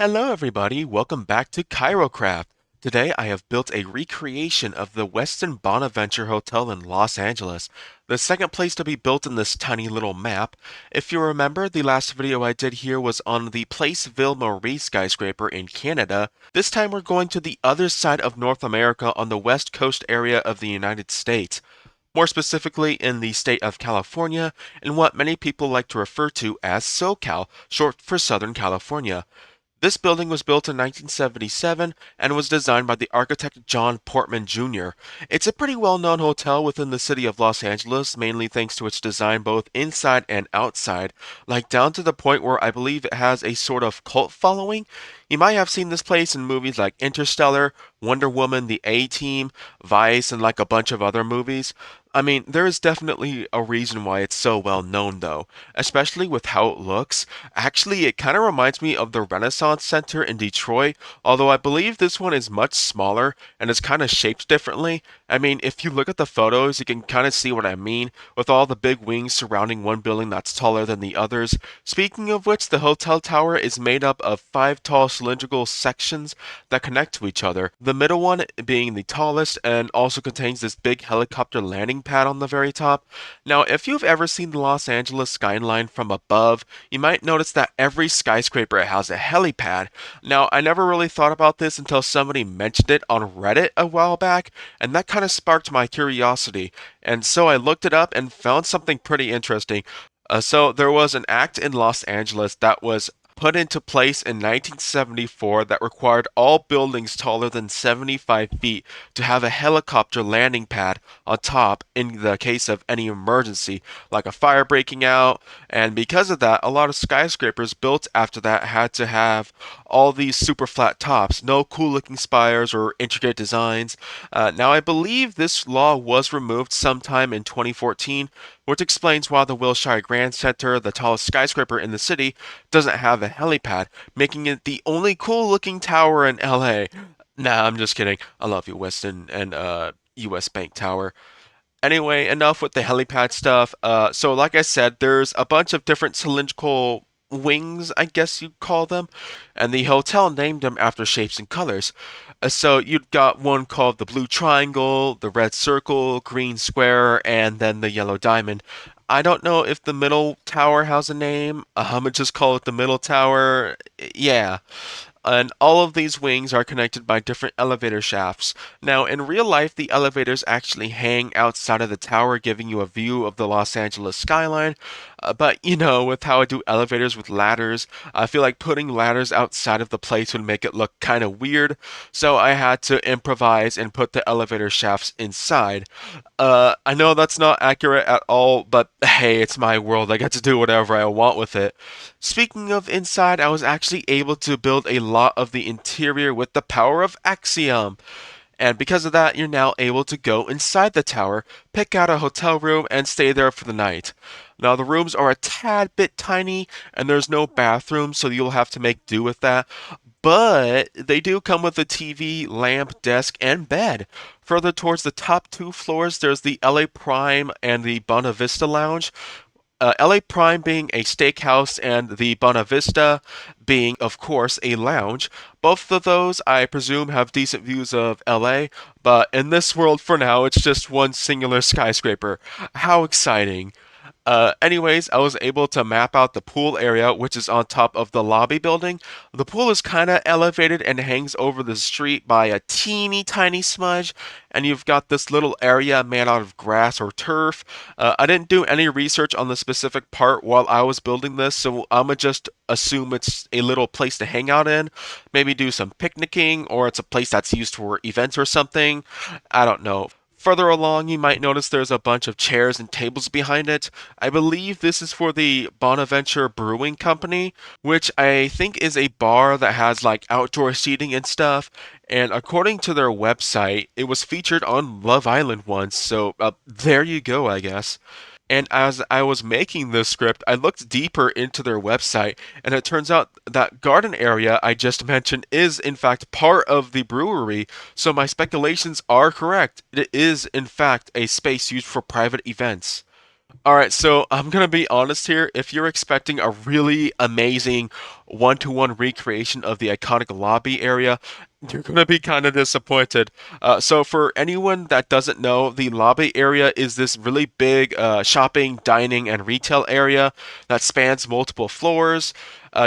Hello, everybody. Welcome back to Cairo Craft. Today, I have built a recreation of the Westin Bonaventure Hotel in Los Angeles, the second place to be built in this tiny little map. If you remember, the last video I did here was on the Place Ville Marie skyscraper in Canada. This time, we're going to the other side of North America on the west coast area of the United States. More specifically, in the state of California, in what many people like to refer to as SoCal, short for Southern California. This building was built in 1977 and was designed by the architect John Portman Jr. It's a pretty well-known hotel within the city of Los Angeles, mainly thanks to its design both inside and outside, like down to the point where I believe it has a sort of cult following. You might have seen this place in movies like Interstellar, Wonder Woman, The A-Team, Vice, and like a bunch of other movies. I mean, there is definitely a reason why it's so well known, though, especially with how it looks. Actually, it kind of reminds me of the Renaissance Center in Detroit, although I believe this one is much smaller and is kind of shaped differently. I mean, if you look at the photos, you can kind of see what I mean, with all the big wings surrounding one building that's taller than the others. Speaking of which, the hotel tower is made up of five tall cylindrical sections that connect to each other, the middle one being the tallest and also contains this big helicopter landing pad on the very top. Now, if you've ever seen the Los Angeles skyline from above, you might notice that every skyscraper has a helipad. Now, I never really thought about this until somebody mentioned it on Reddit a while back, and that kind of sparked my curiosity. And so I looked it up and found something pretty interesting. So there was an act in Los Angeles that was put into place in 1974 that required all buildings taller than 75 feet to have a helicopter landing pad on top in the case of any emergency, like a fire breaking out. And because of that, a lot of skyscrapers built after that had to have all these super flat tops, no cool looking spires or intricate designs. Now, I believe this law was removed sometime in 2014, which explains why the Wilshire Grand Center, the tallest skyscraper in the city, doesn't have a helipad, making it the only cool looking tower in LA. Nah, I'm just kidding. I love you, Weston and US Bank Tower. Anyway, enough with the helipad stuff. So like I said, there's a bunch of different cylindrical wings, I guess you'd call them, and the hotel named them after shapes and colors. So you've got one called the blue triangle, the red circle, green square, and then the yellow diamond. I don't know if the middle tower has a name. I'm gonna just call it the middle tower. Yeah. And all of these wings are connected by different elevator shafts. Now, in real life, the elevators actually hang outside of the tower, giving you a view of the Los Angeles skyline. But, with how I do elevators with ladders, I feel like putting ladders outside of the place would make it look kind of weird. So I had to improvise and put the elevator shafts inside. I know that's not accurate at all, but hey, it's my world. I get to do whatever I want with it. Speaking of inside, I was actually able to build a lot of the interior with the power of Axiom. And because of that, you're now able to go inside the tower, pick out a hotel room, and stay there for the night. Now, the rooms are a tad bit tiny, and there's no bathroom, so you'll have to make do with that. But they do come with a TV, lamp, desk, and bed. Further towards the top two floors, there's the LA Prime and the Buena Vista Lounge. LA Prime being a steakhouse and the Buena Vista being, of course, a lounge. Both of those, I presume, have decent views of LA, but in this world for now, it's just one singular skyscraper. How exciting! Anyways, I was able to map out the pool area, which is on top of the lobby building. The pool is kind of elevated and hangs over the street by a teeny tiny smudge, and you've got this little area made out of grass or turf. I didn't do any research on the specific part while I was building this, so I'ma just assume it's a little place to hang out in, maybe do some picnicking, or it's a place that's used for events or something. I don't know. Further along, you might notice there's a bunch of chairs and tables behind it. I believe this is for the Bonaventure Brewing Company, which I think is a bar that has like outdoor seating and stuff. And according to their website, it was featured on Love Island once, so there you go, I guess. And as I was making this script, I looked deeper into their website, and it turns out that garden area I just mentioned is, in fact, part of the brewery, so my speculations are correct. It is, in fact, a space used for private events. All right, so I'm gonna be honest here. If you're expecting a really amazing one-to-one recreation of the iconic lobby area, you're gonna be kind of disappointed. So for anyone that doesn't know, the lobby area is this really big shopping, dining, and retail area that spans multiple floors.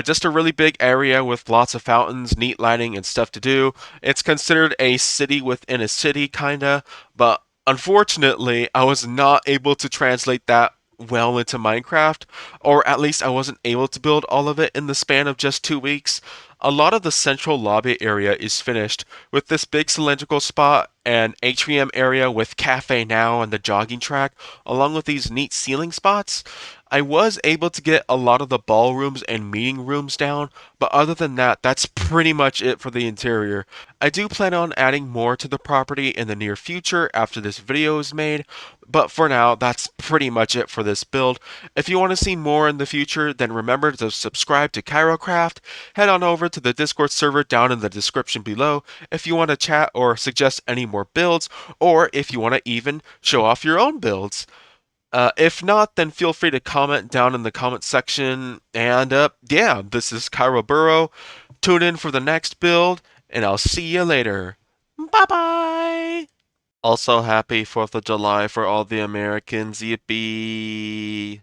Just a really big area with lots of fountains, neat lighting, and stuff to do. It's considered a city within a city, kinda, but unfortunately, I was not able to translate that well into Minecraft, or at least I wasn't able to build all of it in the span of just 2 weeks. A lot of the central lobby area is finished, with this big cylindrical spot and atrium area with cafe now and the jogging track, along with these neat ceiling spots. I was able to get a lot of the ballrooms and meeting rooms down, but other than that, that's pretty much it for the interior. I do plan on adding more to the property in the near future after this video is made, but for now, that's pretty much it for this build. If you want to see more in the future, then remember to subscribe to CairoCraft. Head on over to the Discord server down in the description below if you want to chat or suggest any more builds, or if you want to even show off your own builds. If not, then feel free to comment down in the comment section. And yeah, this is Cairo Burrow. Tune in for the next build, and I'll see you later. Bye bye! Also, happy 4th of July for all the Americans. Yippee!